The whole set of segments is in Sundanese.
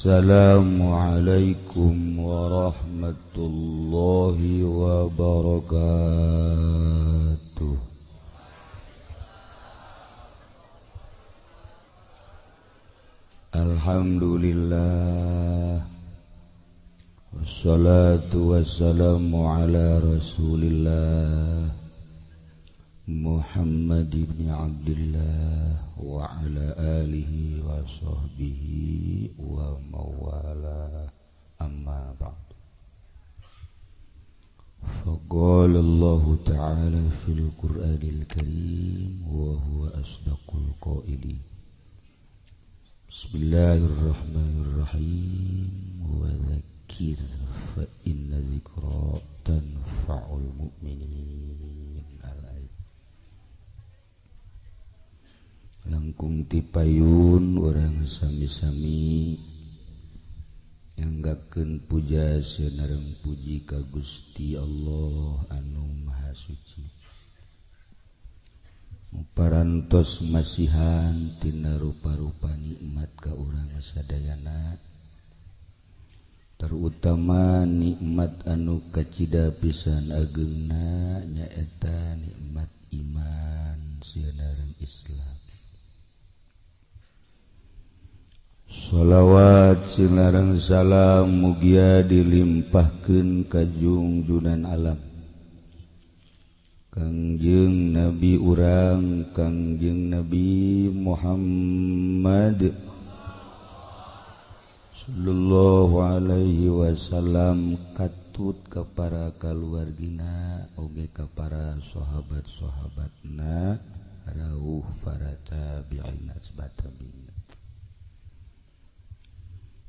Assalamualaikum warahmatullahi wabarakatuh. Alhamdulillah, wassalatu wassalamu ala rasulillah Muhammad ibn Abdullah wa ala alihi wa sahbihi wa mawala, amma ba'du. Faqala Allah ta'ala fil Qur'anil Karim wa huwa asdaqul qailin. Bismillahirrahmanirrahim. Wa dzakir fa inna dzikra tanfa'ul mu'minin. Langkung tipayun orang sami-sami nyanggakeun puja seunareng puji ka Gusti Allah anu Maha Suci. Parantos masihan tina rupa-rupa nikmat ka urang sadayana, terutama nikmat anu kacida pisan ageungna nyaeta nikmat iman seunareng Islam. Shalawat sinareng salam mugia dilimpahkeun ka junjunan alam Kangjeng Nabi urang Kangjeng Nabi Muhammad sallallahu alaihi wasallam, katut ka para kaluargina oge ka para sahabat-sahabatna rawuh para tabi'in asbatabi'in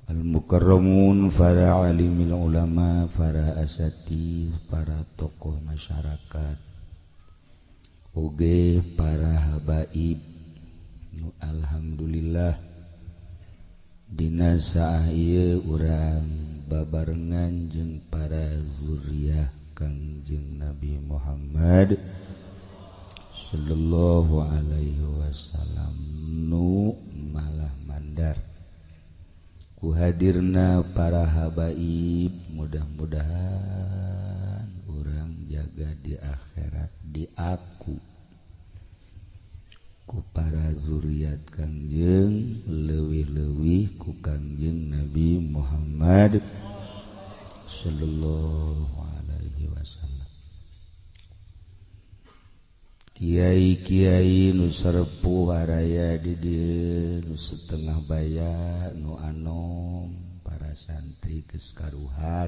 al-mukarramun, para alimil ulama, para asatidz, para tokoh masyarakat, oge para habaib nu alhamdulillah dina saah ieu urang babarengan jeung para zuriyah Kangjeng Nabi Muhammad sallallahu alaihi wasallam nu malah mandar ku hadirna para habaib. Mudah-mudahan urang jaga di akhirat diaku ku para zuriat Kangjeng, leuwih-leuwih ku Kangjeng Nabi Muhammad sallallahu alaihi wasallam. Kiai-kiai nu sarpuh haraya di dieu, nu setengah baya, nu anom, para santri geus karuhan,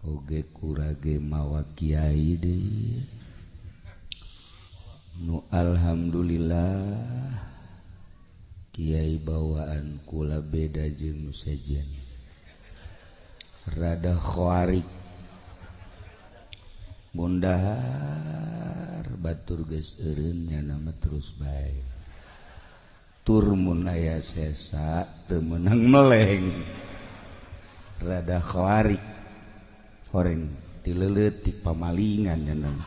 oge kurage mawa kiai deui. Nu alhamdulillah kiai bawaan kula beda jeung nu sejen. Rada khawarik mundahar batur geus eureun nya nama terus bae. Tur mun aya sesa teu meunang meleng. Rada khawarik. Horeng tileuleut ti pamalingan nya nama.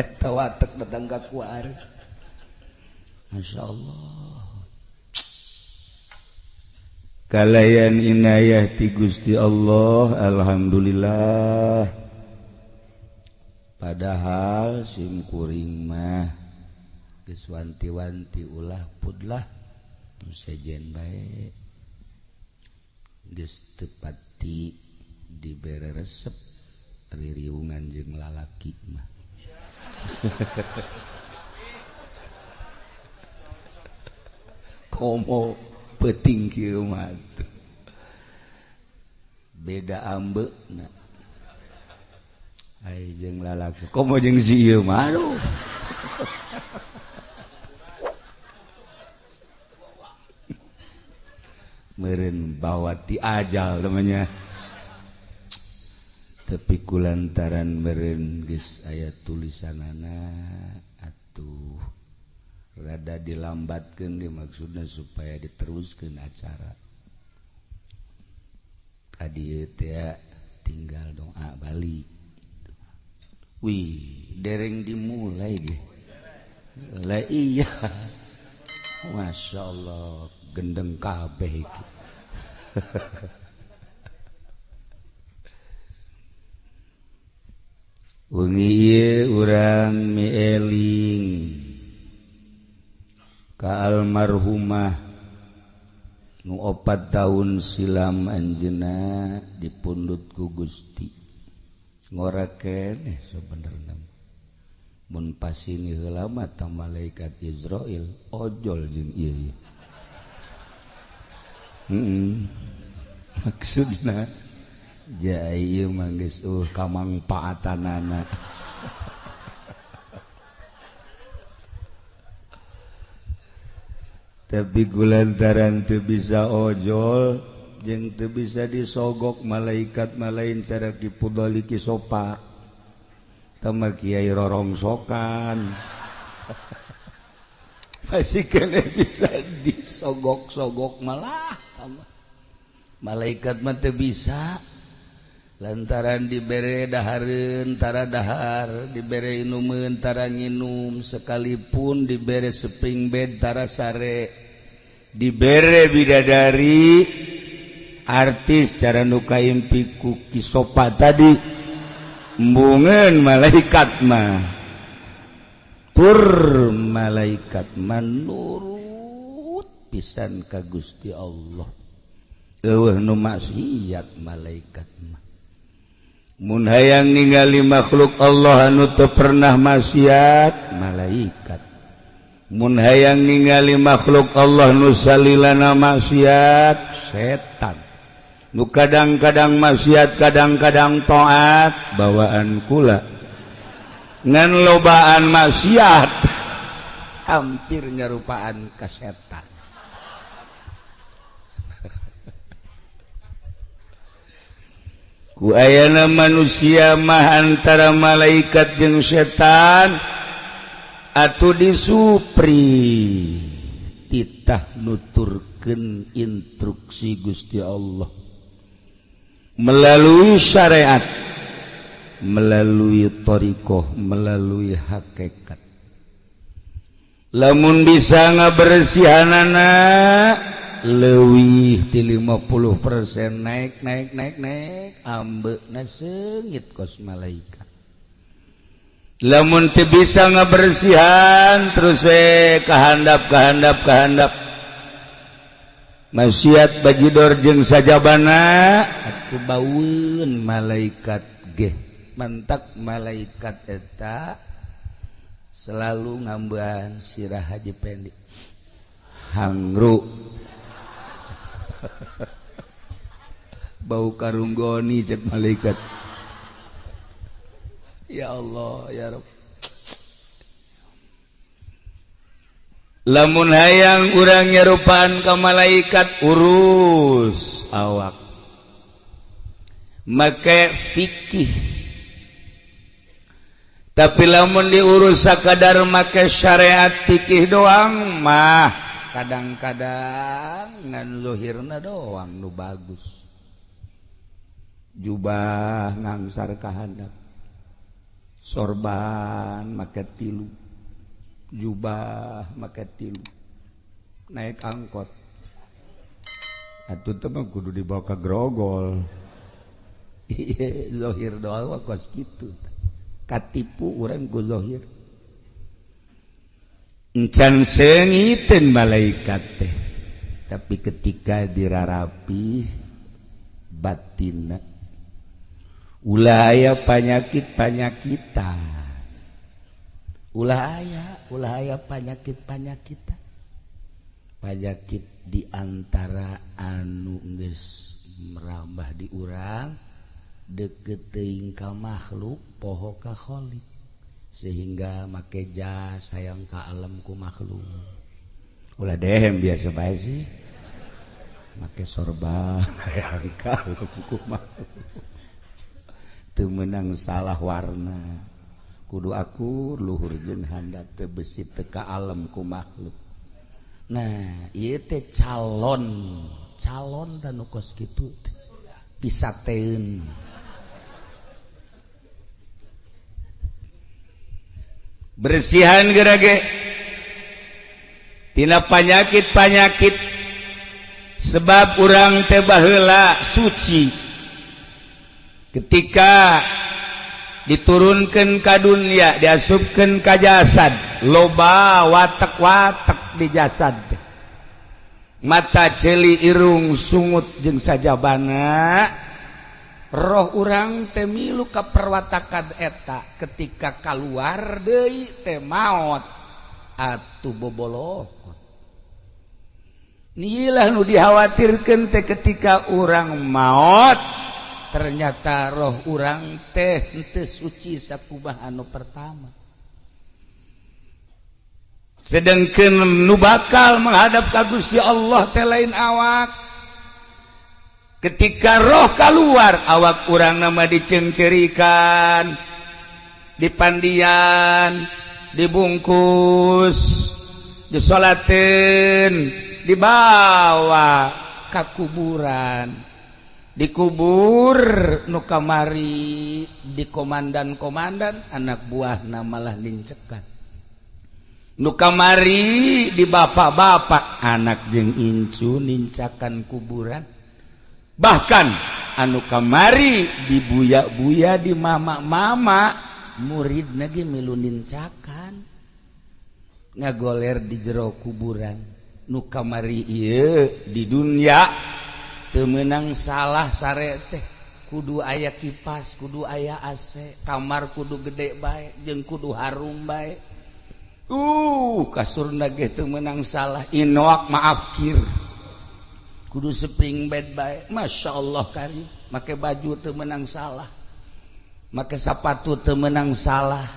Eta watek datang ka kuari. Masyaallah. Kalayan inayah ti Gusti Allah, alhamdulillah. Padahal sim kuring mah geus wanti-wanti ulah pudlah nu sejen bae geus teu pati dibere resep ririungan jeung lalaki mah. Komo peuting kieu mah beda ambeuna ai jeung lalaki komo jeung si ieu mah aduh. Meureun bawa ti ajal namanya. Tapi kulantaran meureun geus aya tulisanana atuh rada dilambatkeun di maksudna supaya diteruskeun acara. Kadieu teh tinggal doa balik. Wih, dereng dimulai ge. Lah iya. Masya Allah gendeng kabeh iki. Wengi ieu urang mieling ka almarhumah nu 4 tahun silam anjeunna dipundhut ku Gusti. Ngora keneh sabenerna. Mun pasini heula mah tah malaikat Israil ojol jeung ieu. Maksudna jai ieu mah geus kamangpaatanana. Tapi kulantaran teu bisa ojol jeung teu bisa disogok malaikat malain cara kipudali kisopa tama kiai rorongsokan masih kena bisa disogok-sogok malah tama malaikat mah teu bisa lantaran dibere dahareun tara dahar dibere inumeun tara nginum sekalipun dibere seping bed tara sare dibere bidadari artis cara nu kaimpi ku kisopa tadi embungeun malaikat mah tur malaikat manurut pisan ka Gusti Allah eueuh nu maksiat malaikat mah mun hayang ningali makhluk Allah anu teu pernah maksiat malaikat mun hayang ningali makhluk Allah nu salilana maksiat setan nu kadang-kadang maksiat kadang-kadang taat bawaan kula ngan lobaan maksiat hampir nyarupaan ka setan. Ku ayana manusia mah antara malaikat jeung setan atuh disupri titah nuturkeun instruksi Gusti Allah melalui syariat, melalui thariqah, melalui hakikat. Lamun bisa ngabersihanana leuwih ti 50% naik ambeuna seungit kos malaikat. Lamun teu bisa ngabersihan terus we kahandap maksiat bajidor jeung sajabana atuh baueun malaikat ge mantak malaikat eta selalu ngambean sirah Haji Pendi hangru bau karunggoni cek malaikat. Ya Allah ya Rabb, lamun hayang urang nyarupaan ka malaikat urus awak make fikih, tapi lamun diurus sakadar make syariat fikih doang mah kadang-kadang ngan zahirna doang nu bagus, jubah ngangsar kahandap, sorban make 3, jubah make 3, naik angkot atuh teh mah kudu dibawa ke grogol. Ieu zahir doang mah kos kitu katipu urang ku zahir encan seungiteun malaikat teh, tapi ketika dirarapi batinna ulah aya panyakit-panyakitan, ulah aya penyakit diantara anu geus merambah di urang deukeut teuing ka makhluk poho ka khaliq sehingga make jas hayang ka alam ku makhluk. Ulah dehem biasa bae sih make sorban hayang ka alam ku makhluk teu meunang salah warna kudu akur luhur jeung handap teu besi teu ka alam ku makhluk. Nah ieu teh calon dan nu kos kitu pisateun bersihan gerage tina panyakit sebab urang teh baheula suci ketika diturunkan ka dunia diasupkeun ka jasad loba watek-watek di jasad mata celi irung sungut jeung sajabana roh urang teh milu ka perwatakan eta ketika kaluar deui teh maot atuh bobolokot nilah nu dikhawatirkeun teh ketika urang maot ternyata roh urang teh henteu suci sakubah anu pertama sedengkeun nu bakal menghadap ka Gusti Allah teh lain awak ketika roh keluar awak urang nama dicengcerikan dipandian dibungkus disolatin dibawa ka kuburan dikubur nu kamari di komandan anak buahna malah lincekan nu kamari di bapak-bapak anak jeung incu nincakan kuburan bahkan anu kamari di buya-buya di mama-mama murid ge milu nincakan ngagoler di jero kuburan nu kamari ieu di dunia teu meunang salah sare teh kudu aya kipas kudu aya AC kamar kudu gede bae jeung kudu harum bae kasurna ge teu meunang salah inoak maafkir kudu spring bed bae masyaallah karim make baju teu meunang salah make sepatu teu meunang salah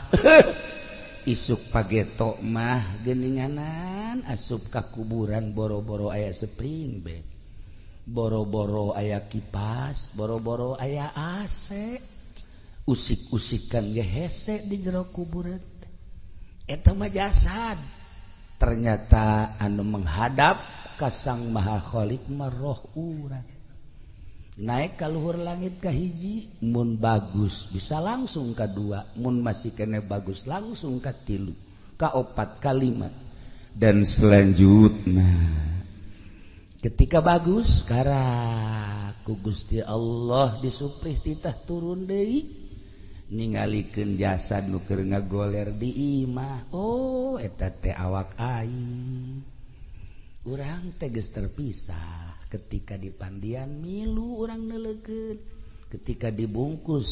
isuk pageto mah geuninganan asup ka kuburan boro-boro aya spring bed boro-boro aya kipas boro-boro aya AC usik-usikan ge hese di jero kuburan eta mah jasad ternyata anu menghadap ka Sang Maha Khalik mah roh urang naik ka luhur langit ka hiji mun bagus bisa langsung ka dua mun masih kene bagus langsung ka tilu ka opat ka lima dan selanjutnya ketika bagus karak ku Gusti Allah disuprih titah turun deui ningalikeun jasad nu keur ngagoler di imah oh eta teh awak aing urang teh geus terpisah ketika dipandian milu urang neulekeun ketika dibungkus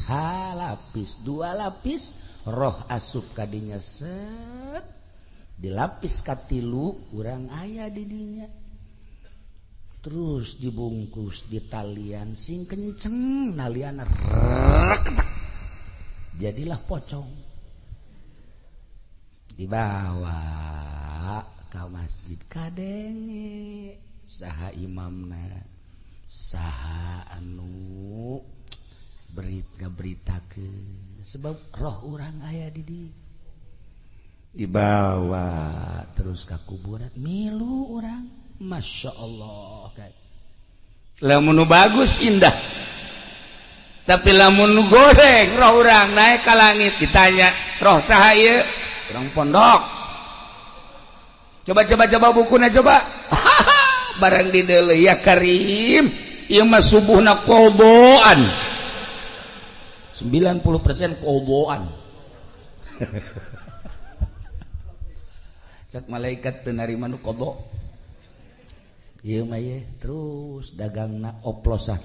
halapis dua lapis roh asup ka dinya set dilapis ka tilu urang aya di dinya terus dibungkus di talian sing kenceng nalian jadilah pocong dibawa ka masjid kadenge saha imamna saha anu beritakeun sebab roh urang aya di dieu dibawa terus ka kuburan milu urang Masya Allah lamun bagus indah tapi lamun goreng roh urang naik ka langit ditanya roh saha ieu urang pondok coba bukuna coba barang di deuleu ya Karim ieu mah subuhna kolboan 90% kolboan cak malaikat teu narima nu kodok ieu mah ye terus dagangna oplosan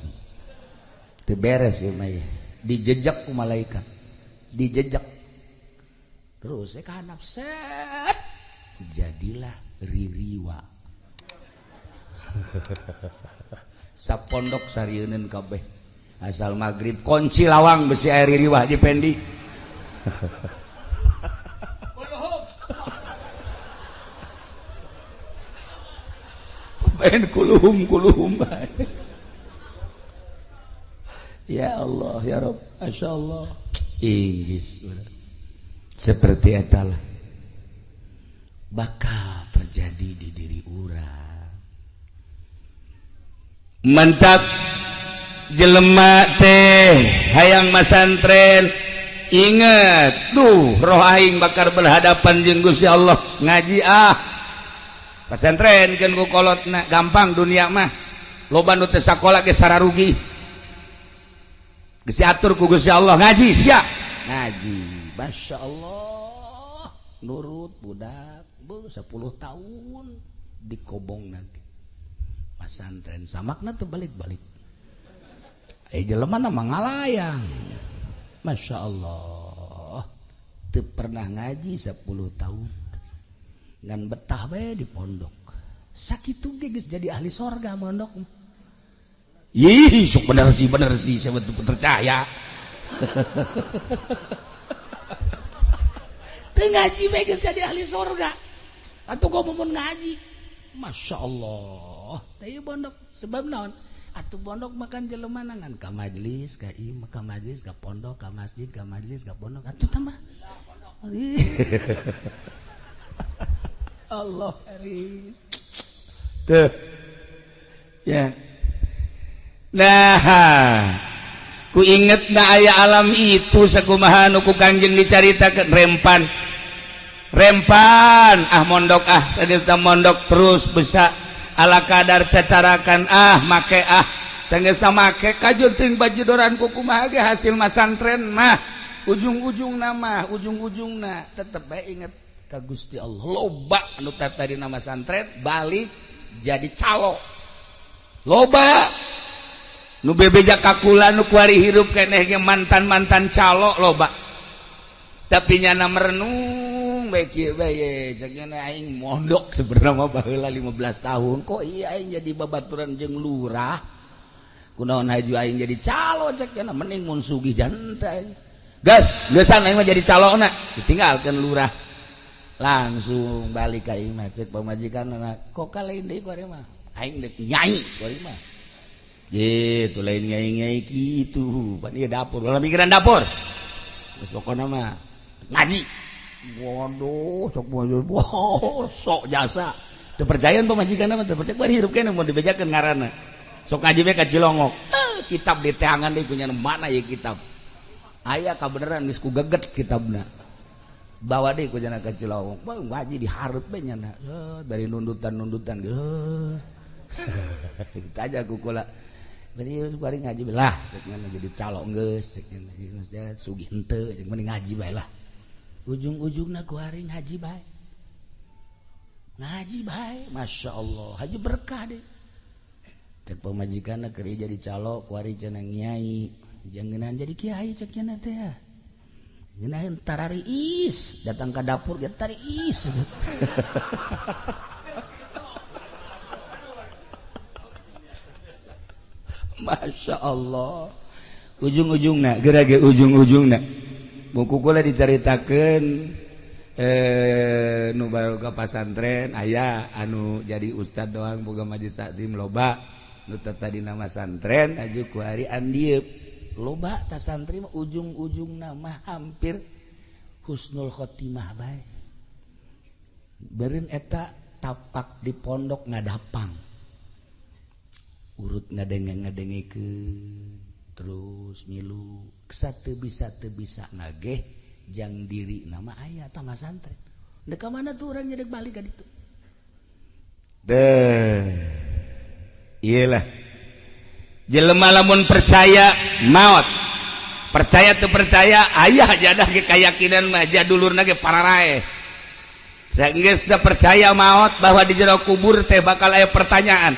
teu beres ieu mah ye dijejak ku malaikat dijejak terus ka handap set jadilah ririwa sapondok sarieun kabeh asal magrib kunci lawang besi air ririwah di pendi main kuluhum ya Allah ya Rabb Masya Allah Inggris seperti itulah bakal terjadi di diri urang mantap jelema teh hayang masantren inget roh aing bakar berhadapan jeung Gusti Allah ngaji pesantren kan ku kolotna gampang dunia mah loba nu teu sakola ge sararugi geus diatur ku Gusti Allah ngaji sia ngaji Masya Allah nurut budak 10 tahun dikobong nanti pesantren samakna teu balik-balik jelema mah ngalayang Masya Allah teu pernah ngaji 10 tahun ngan betah bae di pondok sakitu ge geus jadi ahli sorga mondok ih sok bener sih saya betul percaya teu ngaji bae geus jadi ahli sorga atuh gua mun ngaji Masya Allah teh pondok sebab naon atuh pondok makan jelema nangan ka majelis ka imam ka majelis ka pondok ka masjid ka majelis ka pondok atuh tambah Allah hari tuh ya nah ku inget na aya alam itu sakumaha nu ku Kangjeng dicaritakeun rempan mondok sageusna mondok terus besa ala kadar cacarakan make sageusna make kajur teuing bajudoran ku kumaha ge hasil masantren mah ujung-ujungna tetep bae inget ka Gusti Allah loba anu tadi nama santren balik jadi calo loba nu bebeja kakula nu kuari hirup keneh ge mantan calo loba tapi nyana merenung bae kieu bae cekna aing mondok sebenarnya mah baheula 15 tahun kok iya aing jadi babaturan jeung lurah kunaon haju aing jadi calo cekna mending mun sugih jantai gas geusan aing mah jadi calona ditinggalkeun lurah langsung balik ka imah cek pamajikanna kok lain deui kuari mah aing deuk nyai kuari mah gitu lain nyai kitu pan ieu dapur ulah mikiran dapur geus pokona mah ngaji waduh sok jasa teu percayaan pamajikanna mah teu percaya bari hirup keneh mun dibejakeun ngaranna sok ngaji bae ka Cilongok kitab di teangan deui kunyana mana ieu kitab aya kabeneran geus ku geget kitabna bawa deh ku jana ka Cilongok ngaji dihareup bae nyana dari nundutan kita aja ku kula bari bari ngaji bae lah nyana jadi calo geus cek nyana sugih henteu cek mending ngaji bae lah ujung-ujungna ku hari ngaji bae Masya Allah haji berkah deh cek pamajikanna keur jadi calo ku hari cenah nyai jangan jadi kiai cek nyana teh ya genaheun tarariis datang ke dapur ge tariis Masya Allah ujung-ujungna gerage ujung-ujungna buku kula dicaritakeun nu baru ka pasantren aya anu jadi ustad doang boga majelis taklim loba nu tadi nama santren aju ku hari andieup loba ta santri mah ujung-ujungna mah hampir husnul khotimah bae beureun eta tapak di pondok ngadapang urut ngadenge-ngadengikeun terus milu teu bisa nageh jang diri nama aya tama santren dek ka mana tuh urang nyedek balik ka ditu iyalah jelema lamun percaya maot percaya teu percaya aya jadah ge kayakinan mah jadulurna ge pararae sageusna percaya maot bahwa di jero kubur teh bakal aya pertanyaan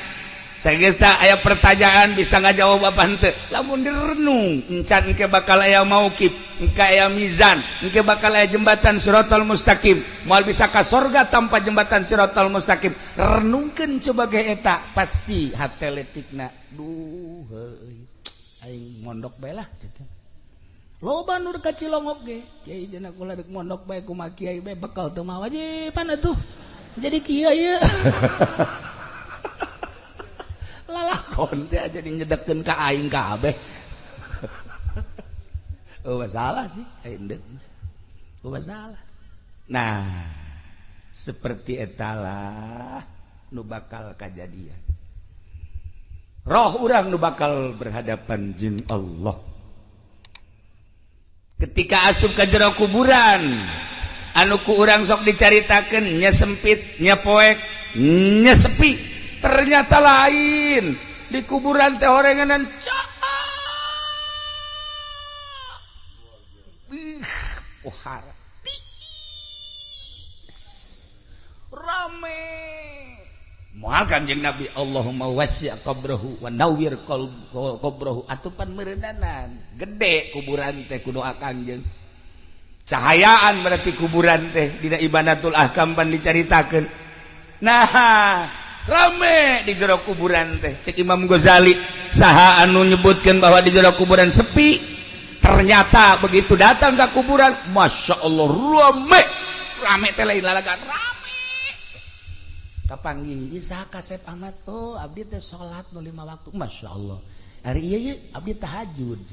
sageusna aya pertanyaan bisa ngajawab apa henteu lamun direnung encan engke bakal aya mauqif engke aya mizan engke bakal aya jembatan siratal mustaqim moal bisa ka sorga tanpa jembatan siratal mustaqim renungkeun coba ge eta pasti hate letikna duh aing mondok bae lah loba nu ka Cilongok ge kiai cenah kula deuk mondok bae kumaha kiai bae bekal teu mah wajiban atuh jadi kiai ieu lalakon teh jadi nyedekeun ka aing kabeh oh masalah sih aing deuk oh masalah nah seperti etalah nu bakal kajadian roh urang nu bakal berhadapan jeung Allah ketika asup ke jero kuburan anu ku urang sok dicaritakeun nya sempit nya poek nya sepi ternyata lain di kuburan teh horenganan pohara rame moal Kanjeng Nabi Allahumma wasi' qabrahu wa nawwir qabrahu atupan meureunanan gede kuburan teh ku doa Kanjeng cahayaan berarti kuburan teh dina Ibanatul Ahkam pan dicaritakeun nah rame di jero kuburan teh cek Imam Ghazali saha anu nyebutkeun bahwa di jero kuburan sepi ternyata begitu datang ke kuburan Masya Allah rame teh lain lalagan rame kapanggih isaha Kasep Ahmad oh abdi teh salat nu 5 waktu Masya Allah hari ieu abdi tahajud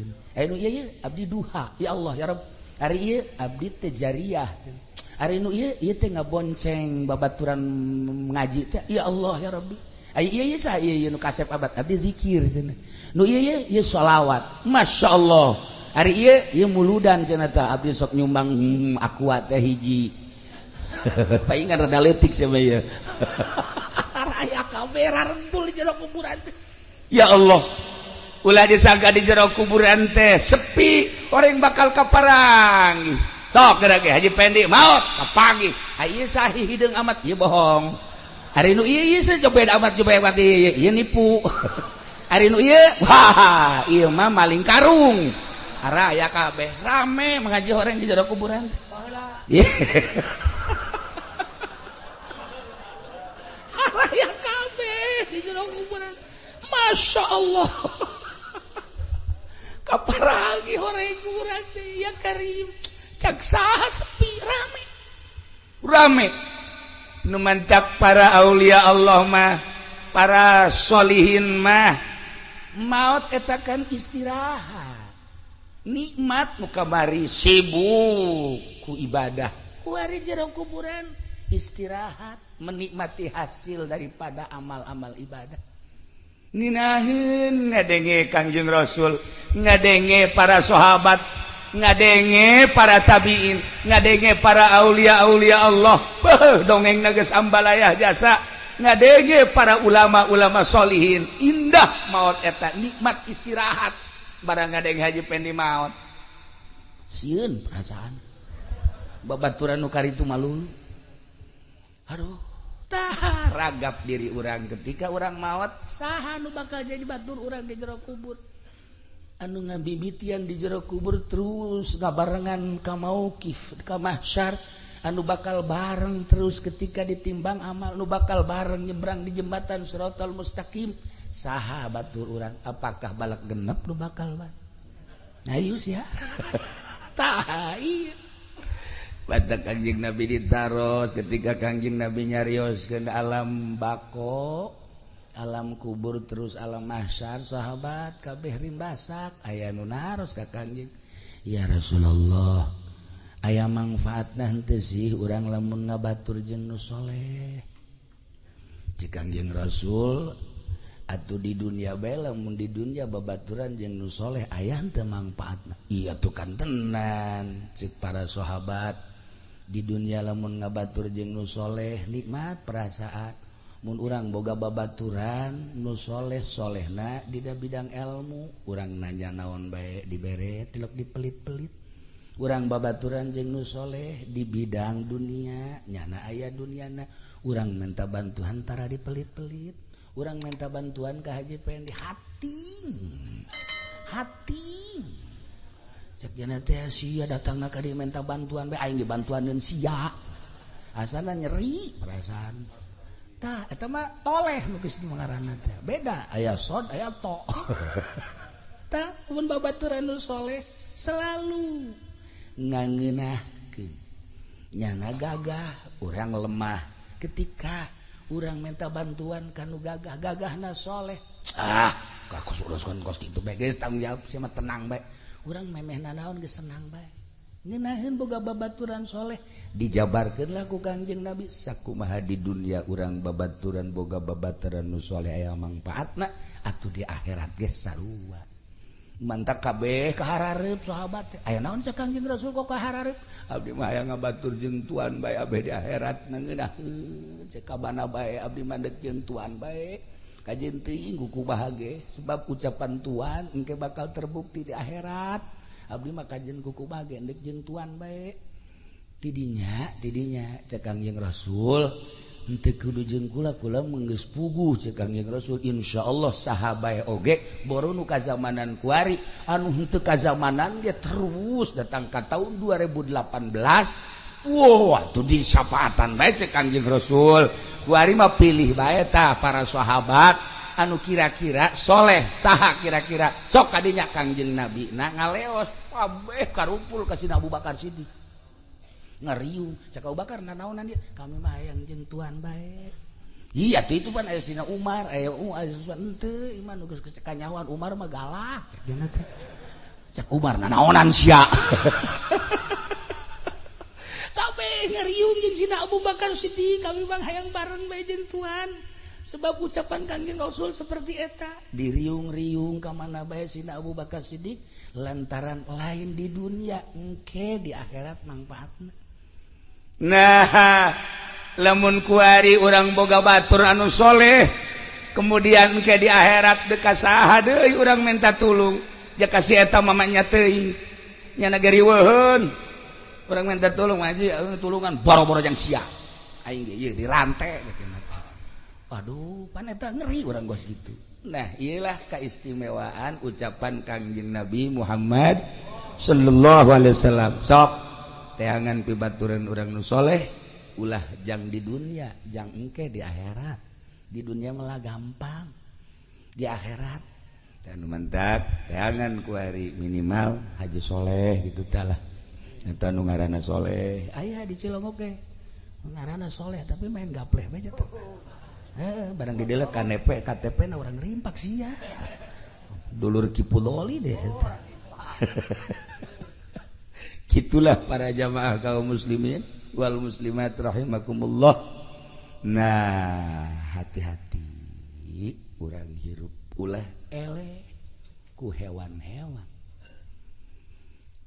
nu ieu abdi duha ya Allah ya Rabb hari ieu abdi teh jariyah hari nu ieu teh ngabonceng babaturan ngaji teh ya Allah ya Rabbi ieu saha ieu nu Kasep Ahmad abdi zikir cenah nu ieu sholawat Masya Allah hari ieu muludan cenah teh abdi sok nyumbang aqua teh hiji paingan rada leutik sama ieu raya kabeh rarentul di jero kuburan teh ya Allah ulah disangka di jero kuburan teh sepi orang bakal kaparang sok geura ge Haji Pendi maot kapagi ieu sahih hideung amat ieu bohong hari nu ieu coba amat coba ieu nipu hari nu ieu wah ieu mah maling karung raya kabeh rame mengaji orang di jero kuburan raya kabeh di jero kuburan Masya Allah kaparagi orang kuburan ya Karim cak saha sepi rame nu mantak para aulia Allah mah para solihin mah maot eta kan istirahat nikmat muka bari sibuk ku ibadah kuari jero kuburan istirahat menikmati hasil daripada amal-amal ibadah ninaheun ngadenge Kangjeng Rasul ngadenge para sahabat ngadenge para tabiin ngadenge para aulia-aulia Allah dongeng geus ambalayah jasa ngadenge para ulama-ulama solihin indah maot eta nikmat istirahat barang ngadeng Haji Pendi maot sieun perasaan babaturan nu karitu malulu aduh tah ragap diri urang ketika urang maot saha nu bakal jadi batur urang di jero kubur anu ngabibitian di jero kubur terus ngabarengan ka mauqif ka mahsyar anu bakal bareng terus ketika ditimbang amal nu bakal bareng nyebrang di jembatan Shiratal Mustaqim saha batur urang apakah balak genep nu bakal bae nah ius ya tah ieu batak Kanjeng Nabi ditaros ketika Kanjeng Nabi nyarioskeun alam bako alam kubur terus alam mahsyar sahabat kabeh rimbasak aya nu naros ka Kanjeng ya Rasulullah aya manfaatna henteu sih urang lamun ngabatur jeung nu soleh cik Kanjeng Rasul atuh di dunia bae lamun di dunia babaturan jeung nu soleh aya teu manfaatna iya tuh kan tenan cik para sahabat di dunia lamun ngabatur jeung nu soleh nikmat perasaan mun urang boga babaturan nu soleh solehna di bidang ilmu urang nanya naon bae dibere tilok dipelit-pelit urang babaturan jeung nu soleh di bidang dunia nyana aya duniana urang minta bantuan tara dipelit-pelit urang minta bantuan ka Haji Pendi hati cek jana teh sia datangna ka dieu minta bantuan bae aing dibantuaneun sia asana nyeri perasaan tah eta mah toleh nu geus ngaranna teh beda aya sod aya to tah mun babaturan nu soleh selalu ngangeunahkeun nyana gagah urang lemah ketika urang minta bantuan kanu gagahna soleh kakos uruskeun kos kitu bae geus tanggung jawab sia mah tenang bae urang memehna naon geus senang bae ngeunaheun boga babaturan soleh dijabarkeun lah ku Kanjeng Nabi sakumaha di dunia urang babaturan boga babaturan nu soleh aya mangpaatna atuh di akhirat ge sarua mantap kabeh kaharareup sahabat aya naon cek Kangjeng Rasul kok kaharareup abdi mah aya ngabatur jeung tuan bae abeh di akhirat nangeunahkeun cek kabana bae abdi mandek jeung tuan bae kajen teuing kuku bahagia sebab ucapan tuan engke bakal terbukti di akhirat abdi mah kajen kuku bahagia endek jeung tuan bae tidinya cek Kangjeng Rasul henteu kudu jeung kula menggeus puguh cek Kangjeng Rasul insyaallah saha bae oge boro nu kazamanan kuari anu henteu kazamanan dia terus datang ka tahun 2018 wow atuh di syafaatan bae cek Kangjeng Rasul kuari mah pilih bae tah para sahabat anu kira-kira soleh saha kira-kira sok kadinya Kangjeng Nabi na ngaleos kabeh karumpul ka Sina Abu Bakar Siddiq ngariung cak Abu Bakar nanaonan dia kami mah hayang jeung tuan bae iya itu pan aya Sina Umar aya sesuatu henteu iman nu geus kanyawan Umar mah galak dina teh cak Umar nanaonan sia kabeh ngariung jeung Sina Abu Bakar Siddiq kami mah hayang bareng bae jeung tuan sebab ucapan Kangjeng Rasul seperti eta diriung-riung ka mana bae Sina Abu Bakar Siddiq lantaran lain di dunia engke di akhirat manfaatna. Nah, lamun kuari urang boga batur anu soleh, kemudian ke di akhirat deuk saha deui urang minta tulung, jaka si eta mamanya teuing. Nya nagari weuheun. Urang minta tulung aja tulungan boro-boro jang sia. Aing ge ieu dirante gitu. Waduh, pan eta ngeri urang gos gitu. Nah, iyalah keistimewaan ucapan Kangjeng Nabi Muhammad sallallahu alaihi wasallam. Sok teangan pibaturan urang nu soleh ulah jang di dunia jang engke di akhirat di dunia malah gampang di akhirat dan mantap teangan kuari minimal haji soleh gitu tah lah eta nu ngaranna soleh aya di Cilongok ge ngaranna soleh tapi main gapleh bae tuh barang di dieu KTP na urang rimpak sia dulur Kipuloli deh eta gitulah para jamaah kaum muslimin wal muslimat rahimakumullah. Nah, hati-hati urang hirup ulah eleh ku hewan-hewan.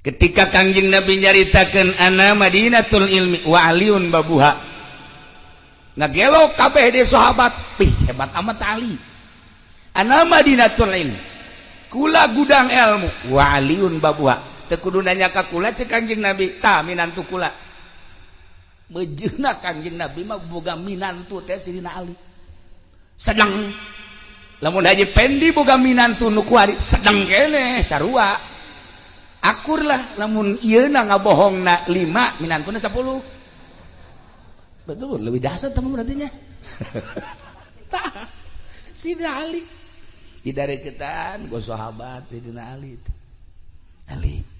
Ketika Kangjeng Nabi nyaritakeun ana Madinatul Ilmi wa aliun babuha. Ngagelo kabeh deui sahabat, hebat amat Ali. Ana Madinatul Ilmi. Kula gudang ilmu wa aliun babuha. Teu kudu nanya ka kula cek Kangjeng Nabi tah minantu kula mejeuna Kangjeng Nabi mah boga minantu teh Sidina Ali sedang lamun Haji Pendi boga minantu nu kuari sedang kene sarua akur lah lamun ieuna ngabohongna 5 minantuna 10 betul lebih dahsyat teman berarti nya tah Sidina Ali didareketan go sahabat Sidina Ali Ali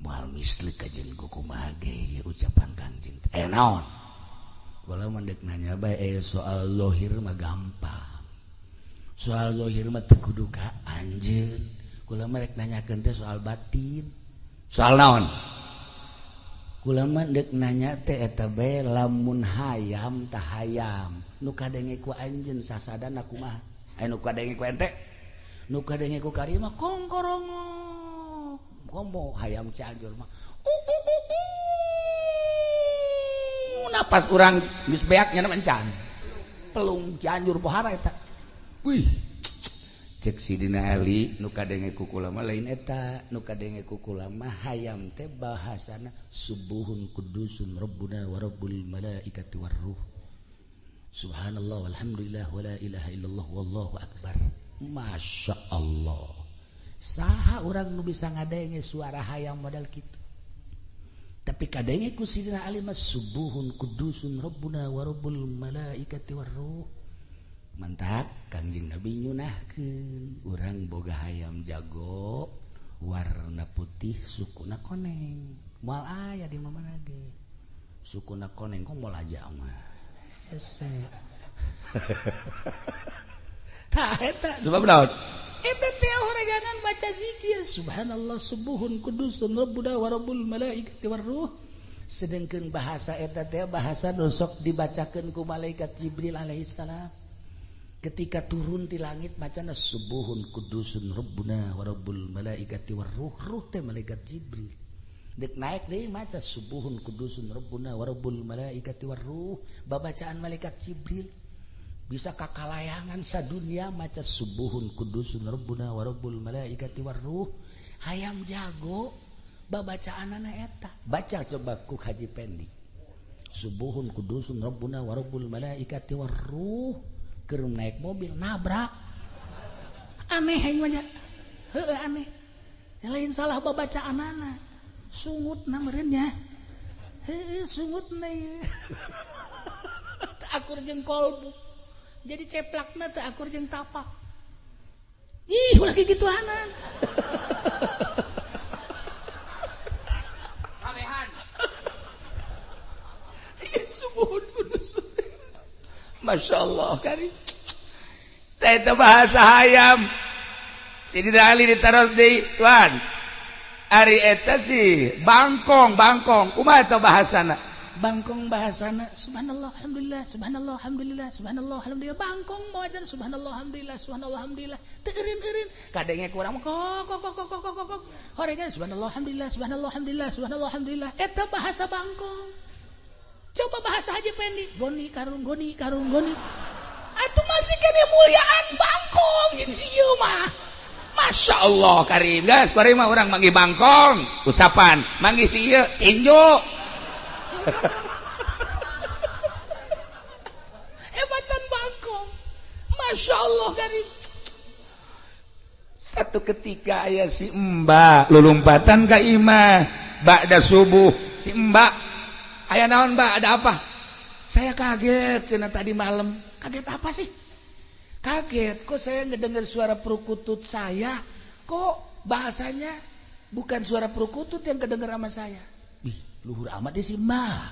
moal misli kajen kumaha ge ucapan Kangjeng naon kula mandek nanya bae soal zahir mah gampang soal zahir mah teu kudu ka anjeun kula merek nanyakeun teh soal batin soal naon kula mandek nanya teh eta bae lamun hayam tah hayam nu kadenge ku anjeun sasadana kumaha anu kadenge ku ente nu kadenge ku kari mah kongkorongo ngomong hayam Cianjur mah napas urang geus beaknya mencan pelung Cianjur pohara eta wih cek Sidina Ali nu kadenge ku kula mah lain eta nu kadenge ku kula mah hayam teh bahasana subuhun kudusun rabbuna wa rabbul malaikati war ruh subhanallah walhamdulillah wala ilaha illallah wallahu akbar masyaallah saha orang nu bisa ngadenge suara hayam modal kitu tapi kadenge ku Sidina Ali mah subuhun kudusun rabbuna wa rabbul malaikati war ruh mantap Kangjeng Nabi nyunahkeun urang boga hayam jago warna putih sukuna koneng moal aya di mana ge sukuna koneng kok moal aja mah hese tah eta sebab naon eta teh horeganan baca zikir subhanallah subuhun kudusun rabbuna wa rabbul malaikati war ruh sedengkeun bahasa eta teh bahasa nu sok dibacakeun ku malaikat Jibril alaihi salam ketika turun di langit macana subuhun kudusun rabbuna wa rabbul malaikati war ruh teh malaikat Jibril dek naik deui maca subuhun kudusun rabbuna wa rabbul malaikati war ruh babacaan malaikat Jibril bisa kakalayangan sadunya maca subuhun kudusun rabbuna wa rabbul malaikati war ruh hayam jago babacaanana eta baca coba ku Haji Pendi subuhun kudusun rabbuna wa rabbul malaikati war ruh keur naik mobil nabrak aneh aing mah heueuh aneh lain salah babacaanana sungutna meureun nya heueuh sungutna ieu teu akur jeung kolbu jadi ceplakna teu akur jeung tapak ih ulah kigituanan kabehan ieu subuhun kudusun Masya Allah kari itu bahasa hayam Sidina Ali ditaros di tuan ari eta sih bangkong kumaha eta bahasana bangkong bahasana subhanallah alhamdulillah subhanallah alhamdulillah subhanallah alhamdulillah bangkong mawajan subhanallah alhamdulillah subhanallah alhamdulillah teu eureun kadenge kurang kok horengan subhanallah alhamdulillah subhanallah alhamdulillah subhanallah alhamdulillah eta bahasa bangkong. Coba bahasa Haji Pendi goni karung atuh masih kene muliaan bangkong jeung sieu mah Masya Allah karim guys bari mah urang manggi bangkong usapan manggi sieu tinju hebatan bangkong Masya Allah karim satu ketika aya si Mbak lulumpatan ka imah ba'da subuh si Mbak aya naon Mbak ada apa saya kaget cenah tadi malam kaget apa sih kaget kok saya ngedengar suara perkutut saya kok bahasanya bukan suara perkutut yang kedengar sama saya luhur amat sih Mbak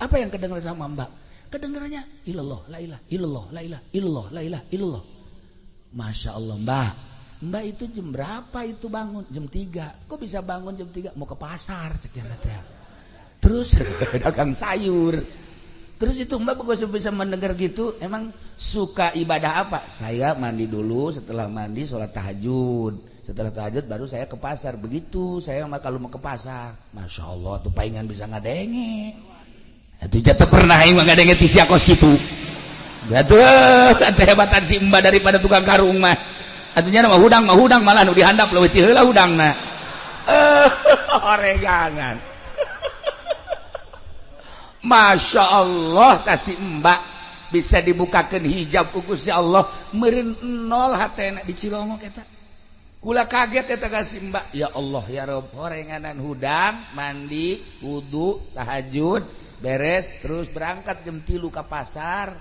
apa yang kedengar sama Mbak kedengarannya ilallah la ilaha illallah la ilaha illallah la ilaha illallah Masya Allah Mbak itu jam berapa itu bangun jam 3 kok bisa bangun jam 3 mau ke pasar sekian teh terus dagang sayur terus itu Mbak kok bisa mendengar gitu emang suka ibadah apa saya mandi dulu setelah mandi sholat tahajud setelah tahajud baru saya ke pasar begitu saya kalau mau ke pasar Masya Allah tuh palingan bisa ngadenge itu jatuh pernah yang ngadenge tisia kos gitu betul hebatan si Mbak daripada tukang karung mah atunya mah hudang malah nu dihandap leuwih ti heula hudangna oreganan Masya Allah kasih Mbak bisa dibukakan hijab Gusti Allah meureun nol hatena di Cilongok eta kula kaget eta kasih Mbak ya Allah ya Rabb horenganan hudang mandi wudu tahajud beres terus berangkat jam 3 ka pasar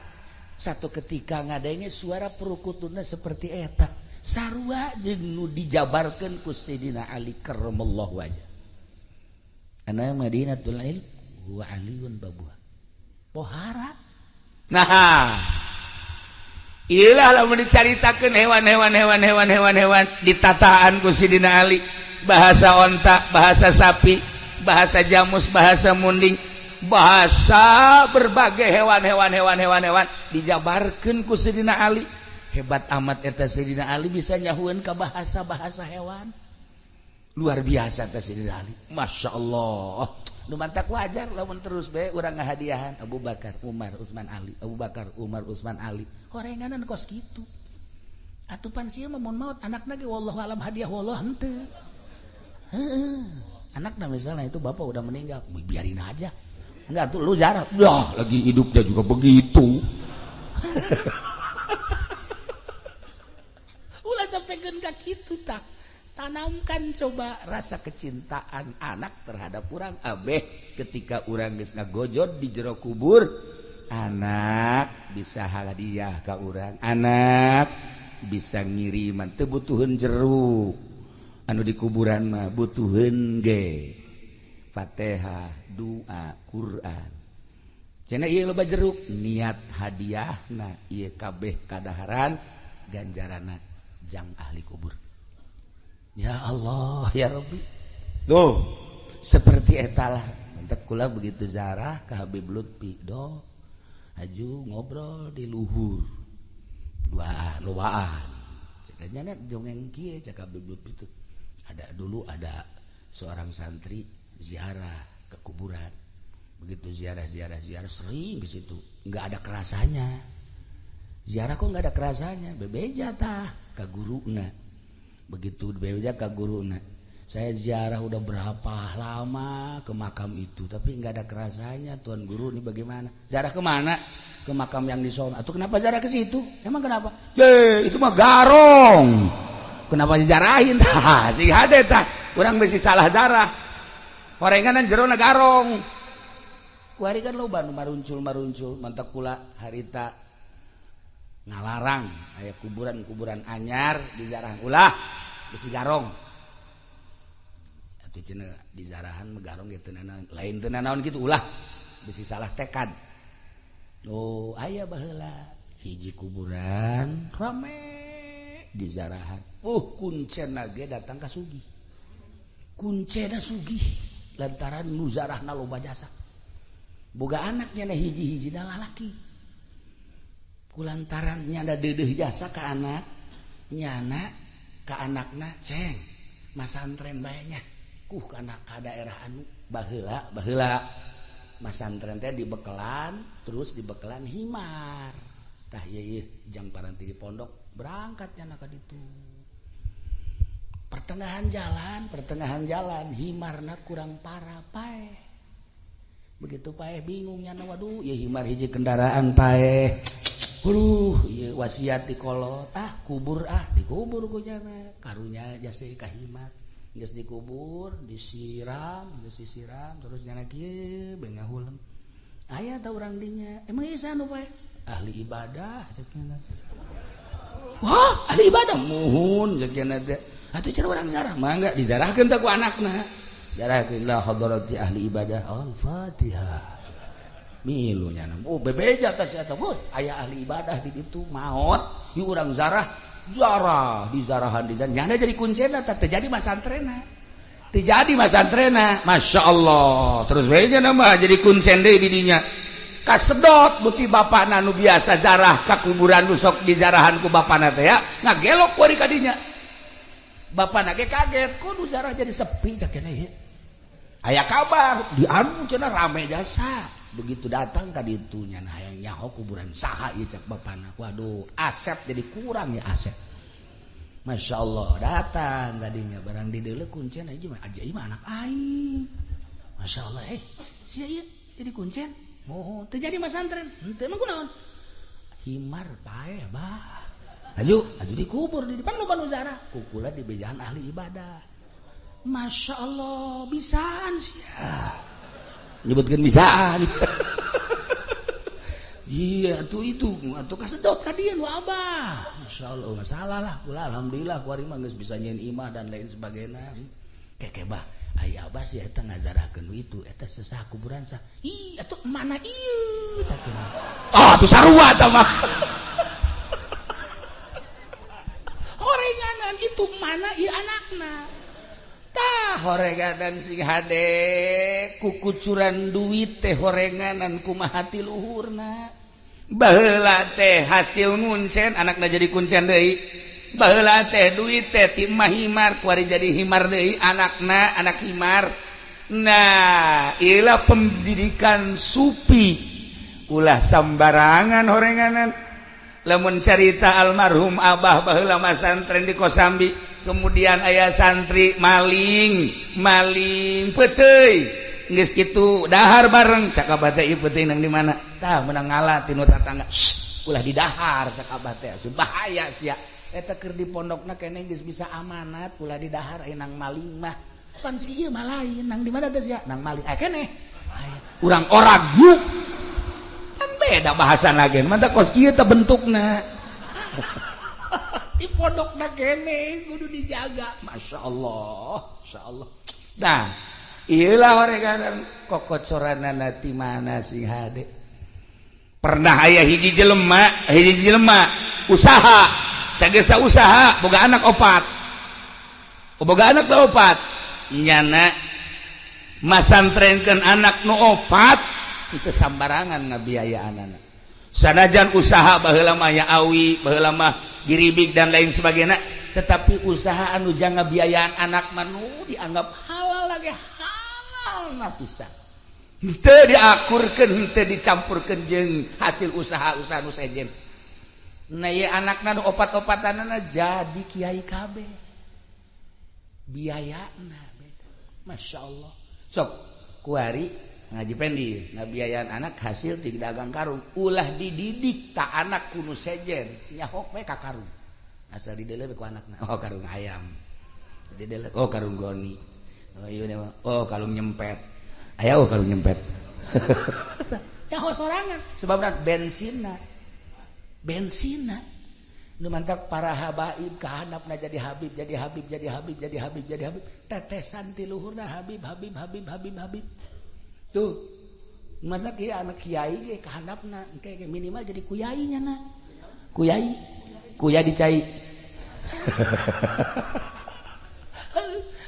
satu ketika ngadenge suara perukutuna seperti eta sarua jeung nu dijabarkeun ku Sayyidina Ali karramallahu wajah ana Madinatul Ilm wa aliun babuha pohara nah iyalah lamun dicaritakeun hewan ditataan ku Sidina Ali bahasa onta bahasa sapi bahasa jamus bahasa munding bahasa berbagai hewan dijabarkeun ku Sidina Ali hebat amat eta Sidina Ali bisa nyahueun ka bahasa hewan luar biasa eta Sidina Ali Masya Allah nu mantak wajar lamun terus bae urang ngahadiahan Abu Bakar Umar Utsman Ali Abu Bakar Umar Utsman Ali horenganan kos kitu atupan sieu mah mun maot anakna ge wallahu alam hadiah wallah henteu heeh anakna misalnya itu bapak udah meninggal biarin aja enggak tuh lu jarang dah lagi hidupnya juga begitu ulah sampaikeun ka kitu tak tanamkan coba rasa kecintaan anak terhadap urang abeh ketika urang geus ngagojod di jero kubur anak bisa hadiah ka urang anak bisa ngiriman teu butuheun jeruk anu di kuburan mah butuheun ge Fatihah doa Quran cenah ieu loba jeruk niat hadiahna ieu kabeh kadaharan ganjaranna jang ahli kubur. Ya Allah ya Rabbi tuh seperti etalah mantep kula begitu zarah ke Habib Lutfi do aju ngobrol di luhur luaan cekanya dongeng kieu cakap bibut itu ada seorang santri ziarah ke kuburan. Begitu ziarah sering di situ nggak ada kerasanya. Ziarah kok nggak ada kerasanya, bebeja tah ka guruna. Begitu bebeja ka guruna. Saya ziarah udah berapa lama ke makam itu, tapi nggak ada kerasanya. Tuan guru ini bagaimana? Ziarah kemana? Ke makam yang di sono. Atau kenapa ziarah ke situ? Emang kenapa? Itu mah garong. Kenapa dijarahin? Tah, si hade tah. Urang bisi salah zarah. Horenganan jerona garong. Kuari kan loba nu maruncul mantak kula harita ngalarang aya kuburan anyar di zarahan ulah bisi garong. Atuh cenah di zarahan megarong ge teu lain teu naon kitu ulah bisi salah tekad. Oh, aya baheula hiji kuburan rame di zarahan. Kuncena ge datang ka sugih. Kuncena sugih lantaran nu zarahna loba jasa. Boga anaknya na hiji-hiji na lalaki. Kulantaran nyana deudeuh jasa ka anak, nyana ka anakna ceng masantren bae nya. Kana ka daerah anu baheula masantren teh dibekelan, terus dibekelan himar. Tah ieu jang paranti di pondok berangkat nyana ka ditu. Pertengahan jalan himarna kurang parah pae. Begitu paeh bingungnya waduh ya himar hiji kendaraan paeh ieu wasiat di kolot kubur dikubur ku jana karunya jasa ka himar geus dikubur disiram terus nyana kieu beung ngahuleum aya ta urang dinya emang ieu sanu paeh ahli ibadah sakina wah ahli ibadah muhun sakina teh atuh cenah urang zarah mangga dizarahkeun teh ku anakna jarahkeun la hadrati ahli ibadah al-Fatihah. Milu nya nam. Bebeja tah sia tah. Aya ahli ibadah di ditu maot, ieu urang zarah di zarahan nyana jadi kuncena tah teu jadi masantrena. Teu jadi masantrena. Masyaallah. Terus we nya mah jadi kuncen deui di dinya. Kasedot beuti bapana nu biasa zarah ka kuburan nu sok di zarahan ku bapana teh ya, ngagelok kuari ka dinya. Bapana ge kaget, kok nu zarah jadi sepi cak keneh ieu. Aya kabar di anu cenah rame jasa. Begitu datang ka ditu nya hayang nyaho kuburan saha ieu cak bapana. Waduh, asep jadi kurang ya asep. Masyaallah datang ka dinya barang di deuleu kuncen ieu mah ajaib anak aing. Masyaallah sia ieu jadi kuncen. Moho teu jadi masantren. Henteu mah kunaon? Himar pae bah. Aju dikubur di depan loba nu zarah. Kukula di bejahan ahli ibadah. Masya Allah bisaan sia nyebutkeun bisaan iya tuh itu atuh kasedot ka dieu nu abah Masya Allah masalah lah kula alhamdulillah kuari mah geus bisa nyeun imah dan lain sebagainya keke bah aya abah sia eta ngazarahkeun itu eta sesah kuburan sah ih atuh mana ieu cakeun atuh sarua tah mah horenganan itu mana ieu anakna horenganan sing hade kukucuran duit teh horenganan kumaha ti luhurna baheula teh hasil nguncen anakna jadi kuncen deui baheula teh duit teh ti imah himar kuari jadi himar deui anakna anak himar nah ieulah pendidikan supi ulah sambarangan horenganan lamun carita almarhum abah baheula masantren di Kosambi kemudian ayah santri maling peteuy geus kitu dahar bareng cak abah teh ieu peteuy nang di mana tah meunang ngalah ti nu tatangga ulah di dahar cak abah teh bahaya sia eta keur di pondokna keneh geus bisa amanat ulah di dahar aya nang maling mah pan si ieu mah lain nang di mana teh sia nang maling keneh urang oragu kan beda bahasana gen mah teh kos kieu teh bentukna di pondokna kene kudu dijaga masyaallah nah ieulah horenganan kokocoranana ti mana sing hade pernah aya hiji jelema usaha sagesa usaha boga anak opat nyana masantrenkeun anak nu opat itu sambarangan ngabiayaanana sanajan usaha baheula mah ya awi baheula mah giribig dan lain sebagainya tetapi usaha anu jangga biayaan anak manu dianggap halal lagi halal na pisan teu diakurkeun teu dicampurkeun jeung hasil usaha-usaha nu sejen nah ye anakna nu opat-opatanana jadi kiai kabeh biayana beda masyaallah sok kuari ngaji pendi nah biayaan anak hasil ti dagang karung ulah dididik tak anak kuno sejen nyahok we ka karung asal didelep ku anakna oh karung ayam didelep oh karung goni oh ieu oh karung nyempet aya oh karung nyempet nyahok sorangan sebabna bensina nu mantap para habaib kahandapna jadi habib jadi habib jadi habib jadi habib jadi habib tetesan ti luhurna habib tuh mana kieu anak kiai ge kahandapna engke minimal jadi kuyainya na kuya dicai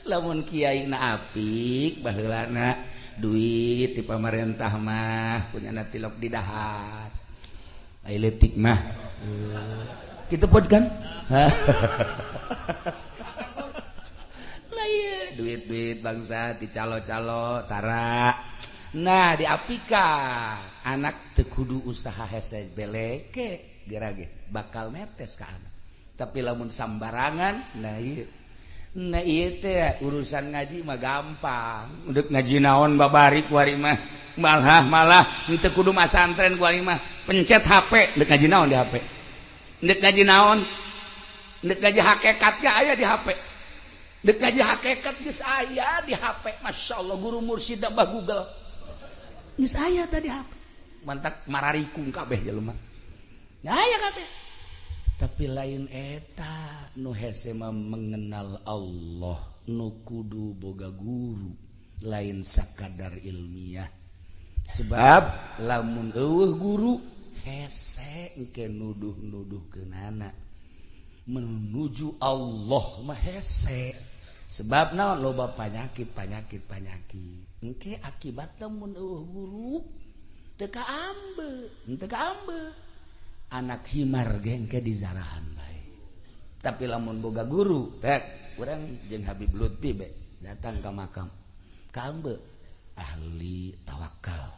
lamun kiai na apik baheulana duit di pamarentah mah punyana tilok di dahat ai leutik mah kitu pod kan lah ieu duit-duit bangsa ti calo-calo tara nah diapika anak teu kudu usaha hese beleke gerage bakal netes ka anak tapi lamun sambarangan nah ieu teh urusan ngaji mah gampang udah ngaji naon babari kuari mah malah teu kudu masantren kuari mah pencet HP deuk ngaji naon di HP deuk ngaji naon deuk ngaji hakikat ge aya di HP deuk ngaji hakikat geus aya di HP masyaallah guru mursyid bah Google geus aya tadi HP mantap mararikung kabeh jelema aya kabeh tapi lain eta nu hese mengenal Allah nu kudu boga guru lain sakadar ilmiah sebab lamun eueuh guru hese engke nuduh-nuduhkeun anak menuju Allah mah hese sebab naon loba penyakit engke akibatna mun eueuh guru teu kaambe anak himar ge engke dizarahan bae tapi lamun boga guru tek urang jeung Habib Lutfi be datang ka makam kaambe ahli tawakal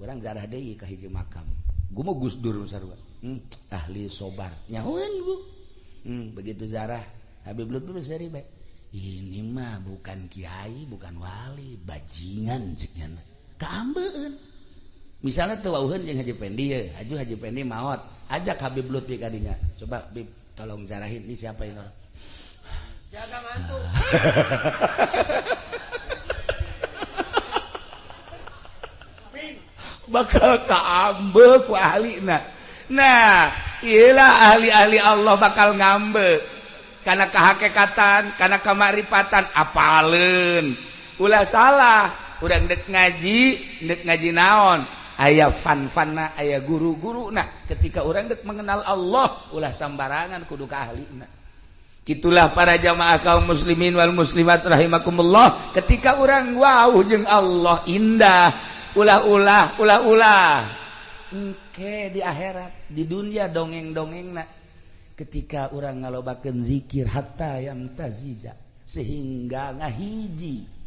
urang zarah deui ka hiji makam gumo Gus Dur sarua ahli sobar nyahoeun Bu begitu zarah Habib Lutfi seri bae ini mah bukan kiai bukan wali bajingan ceukna kaambeun misalnya tuh wauheun jeung Haji Pendi ya, Haji Pendi maot, ajak Habib Lutfi kadinya. Coba Bib tolong zarahin ini siapa ini orang? Jaga mantu. Bakal kaambe ku ahlina. Nah, iyalah ahli-ahli Allah bakal ngambe. Karena kehakikatan, karena kemarifatan apaleun. Ulah salah, urang dek ngaji naon? Aya fan-fanna aya guru-guruna ketika orang dek mengenal Allah ulah sambarangan kudu ka ahlina kitulah para jamaah kaum muslimin wal muslimat rahimakumullah ketika orang wauh jeung Allah indah ulah engke di akhirat di dunia dongeng-dongengna ketika orang ngalobakeun zikir hatta yamtaziza sehingga ngahiji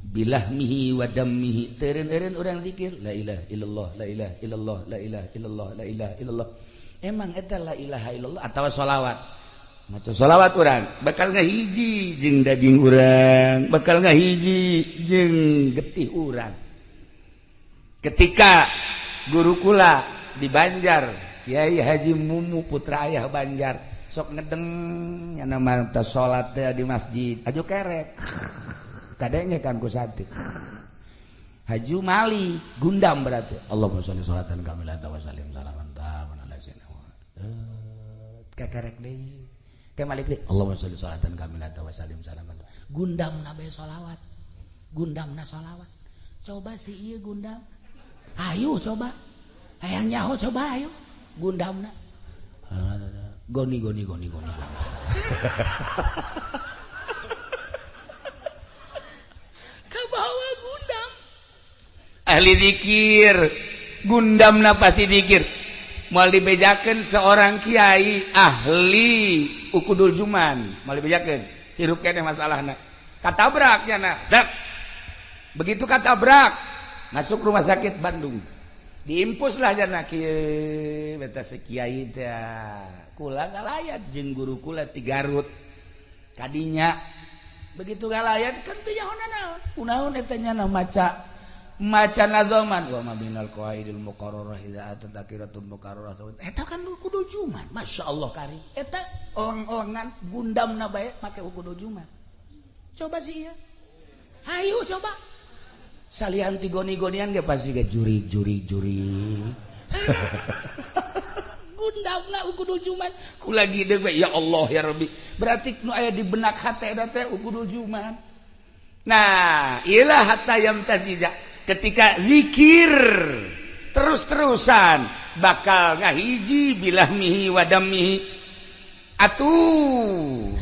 bilahmihi wa dammihi teureun-eureun urang zikir la ilaha illallah la ilaha illallah la ilaha illallah la ilaha illallah emang eta la ilaha illallah atawa sholawat maca sholawat urang bakal ngahiji jeung daging urang bakal ngahiji jeung getih urang ketika guru kula di Banjar Kiai Haji Mumu putra ayah Banjar sok ngedeng nya nama ta salat teh di masjid aju kerek kadenge kan ku sate Haju Mali gundam berarti Allahumma sholli sholatan kamilatan wa sallim salaman taman ala sayyidina kekerek deui ke malik deui Allahumma sholli sholatan kamilatan wa sallim salaman gundamna bae sholawat coba si ieu gundam ayo coba hayang nyaho coba ayo gundamna goni kabawa gundam ahli zikir gundamna pasti zikir Mau dibejakeun seorang kiai ahli ukudul juman, mau dibejakeun hirup keneh masalahna. Katabrak nya dak. Begitu katabrak masuk rumah sakit Bandung. Diimpus lah jana kieu beta si kiai teh kula ngalayat jeung guru kula ti Garut. Kadinya begitu ngalayat kan teu nyaho naon eta nya maca nazaman wa mabinal qaidil muqarrarah idza atadzakiratun muqarrarah eta kan kudu juman masyaallah kari eta elang-elangan gundamna bae make kudu juman coba sih ieu hayu coba salian ti goni-gonian ge pasti ge juri gundamna kudu juman kula gideung bae ya Allah ya Rabbi berarti nu aya di benak hate eta teh kudu juman nah iyalah hatta yamtazija ketika zikir terus-terusan bakal ngahiji bilahmihi wadamihi atuh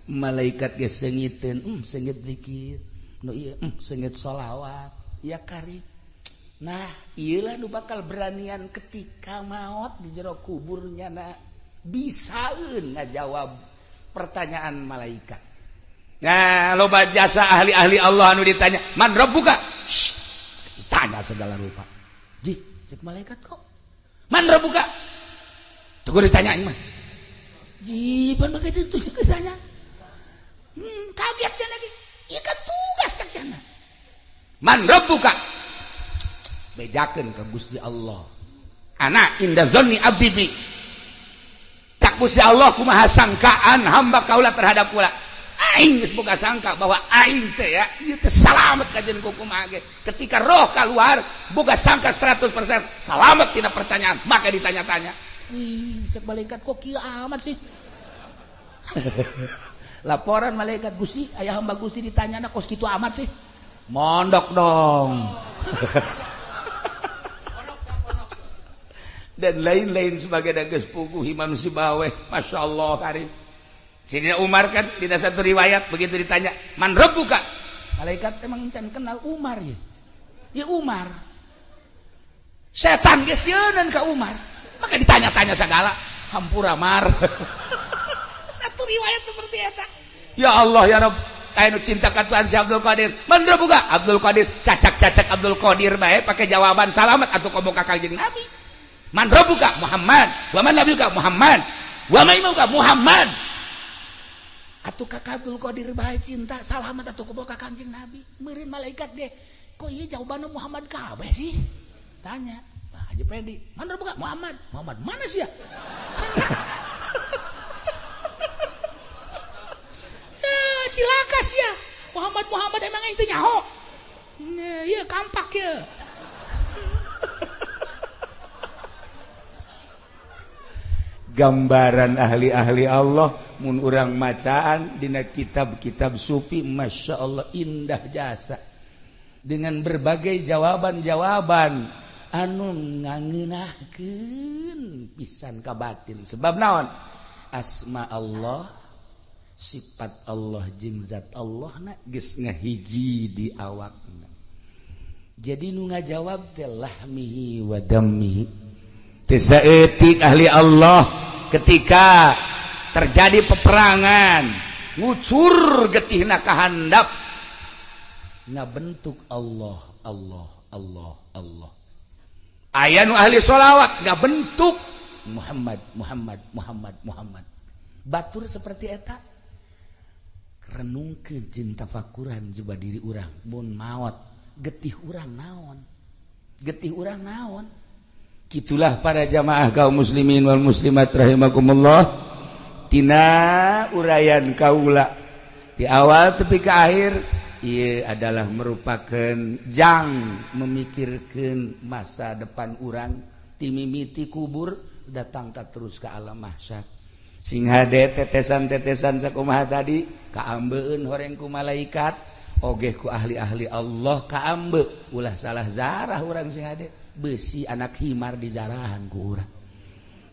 malaikat ge seungiteun seungit zikir nu ieu seungit sholawat ya kari nah ieulah nu bakal beranian ketika maot di jero kuburnya bisaeun ngajawab pertanyaan malaikat. Nah, loba jasa ahli-ahli Allah anu ditanya, "Man rabbuka?" Tanya segala rupa. Ji, cek malaikat kok. "Man rabbuka?" Tuh ditanya mah. Ji, pan begitu itu ditanya. Kaget lagi. Ieu kan tugas sakjana. "Man rabbuka?" Bejakeun ka Gusti Allah. Ana inda zanni abdi bi. Cak Gusti Allah kumaha sangkaan hamba kaula terhadap kula. Aing geus boga sangka bahwa aing teh ya ieu teh salamet kajen kumaha ge. Ketika roh keluar boga sangka 100% salamet tina pertanyaan, maka ditanya-tanya. Cek malaikat kok kieu amat sih. Laporan malaikat Gusti, aya hamba Gusti ditanyana kos kitu amat sih. Mondok dong. Dan lain-lain sebagai dages puguh Imam Sibaweh, masyaallah karim. Sidina Umar kan tidak satu riwayat begitu ditanya, "Man rabbuka?" Malaikat emang can kenal Umar ya. Ya Umar. Setan geus yeuneuan ka Umar. Maka ditanya-tanya segala, hampura mar. Satu riwayat seperti eta. Ya Allah ya Rabb, anu cinta ka Tuhan si Abdul Qadir. Man rabbuka? Abdul Qadir, cacak-cacak Abdul Qadir bae pakai jawaban salamet atuh komo ka Kangjeng Nabi. Man rabbuka? Muhammad. Wa man nabiyuka? Muhammad. Wa ma imamuka? Muhammad. Atuh ka Abdul Qadir bae cinta salamet atuh komo ka Kangjeng Nabi. Meureun malaikat ge, kok ieu jawabanna Muhammad kabeh sih? Tanya. Nah, Haji Pedi, man rabbuka? Muhammad. Muhammad mana sih ya? Ya, cilaka sih ya. Muhammad emang yang teu nyaho. Ieu kampak ya. Gambaran ahli-ahli Allah mun urang macaan dina kitab-kitab sufi, masya Allah indah jasa dengan berbagai jawaban-jawaban anu ngangeunahkeun pisan ka batin. Sebab naon? Asma Allah, sifat Allah jeung zat Allah geus ngahiji di awakna. Jadi nu ngajawab teh lahmihi wa dammihi. Saeutik ahli Allah ketika terjadi peperangan ngucur getihna kahandap ngabentuk Allah aya nu ahli sholawat ngabentuk Muhammad batur seperti eta renungkeun jeung tafakuran coba diri urang mun maot getih urang naon Itulah para jamaah kaum muslimin wal muslimat rahimakumullah, tina urayan kaula di awal tepi ke akhir ieu adalah merupakan jang memikirkan masa depan urang ti mimiti kubur datang tak terus ke alam mahsyar sing hade tetesan-tetesan sakumaha tadi kaambeun horeng ku malaikat oge ku ahli-ahli Allah kaambe ulah salah zarah urang sing hade besi anak himar di jarahan ku urang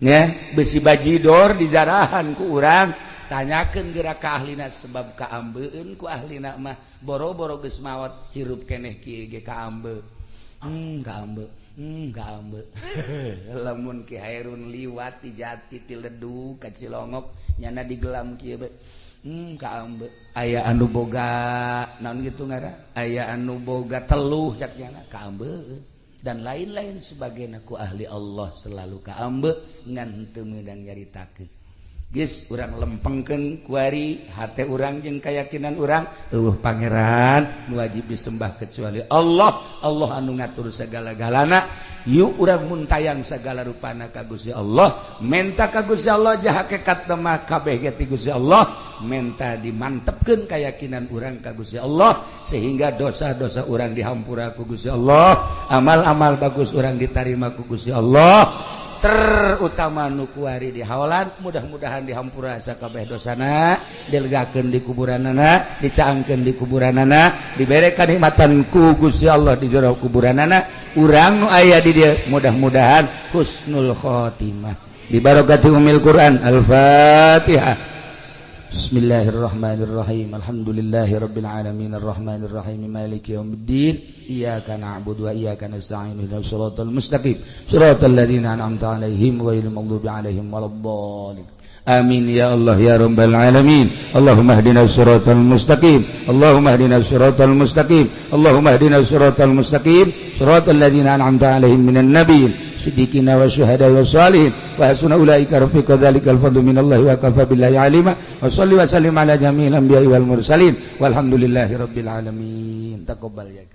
ya besi bajidor di jarahan ku urang tanyakeun geura ka ahlina sebab kaambeun ku ahlina mah boro-boro geus maot hirup keneh kieu ge kaambe kaambe lamun Ki Hairun liwat di Jati ti Ledu ka Cilongok nyana digelam kieu aya anu boga naon gitu ngara aya anu boga teluh cak nyana kaambeun dan lain-lain sebagainya ku ahli Allah selalu kaambe ngan teu meudang nyaritakeun geus urang lempengkeun kuari hate urang jeung keyakinan urang eueuh pangeran nu wajib disembah kecuali Allah Allah anu ngatur segala-galana yuk urang muntayang segala rupana ka Gusti Allah menta ka Gusti Allah jah hakikat mah kabeh ge ti Gusti Allah menta dimantepkeun keyakinan urang ka Gusti Allah sehingga dosa-dosa urang dihampura ku Gusti Allah amal-amal bagus urang ditarima ku Gusti Allah terutama nu kuari di hawalan mudah-mudahan dihampura sakabeh dosana dilegakeun di kuburanana dicaangkeun di kuburanana dibere kanikmatan ku Gusti Allah di jero kuburanana urang nu aya di dieu mudah-mudahan husnul khotimah bi barakati umil Quran al-Fatihah. Bismillahirrahmanirrahim. Alhamdulillahirabbil alamin arrahmanir rahim maliki yaumiddin iyyaka na'budu wa iyyaka nasta'in ihdinas siratal mustaqim siratal ladzina an'amta 'alaihim ghairil maghdubi 'alaihim waladdallin. Amin ya Allah ya rabbal alamin. Allahumma ihdinas siratal mustaqim. Allahumma ihdinas siratal mustaqim. Allahumma ihdinas siratal mustaqim siratal ladzina an'amta 'alaihim minan nabiyyin siddiqina wa syuhada wa salihin wa hasuna ulaika rafiqa dzalikal fadlu minallahi wa kafa billahi alima wa shalli wa sallim ala jami'il anbiya'i wal mursalin walhamdulillahi rabbil alamin. Taqabbal ya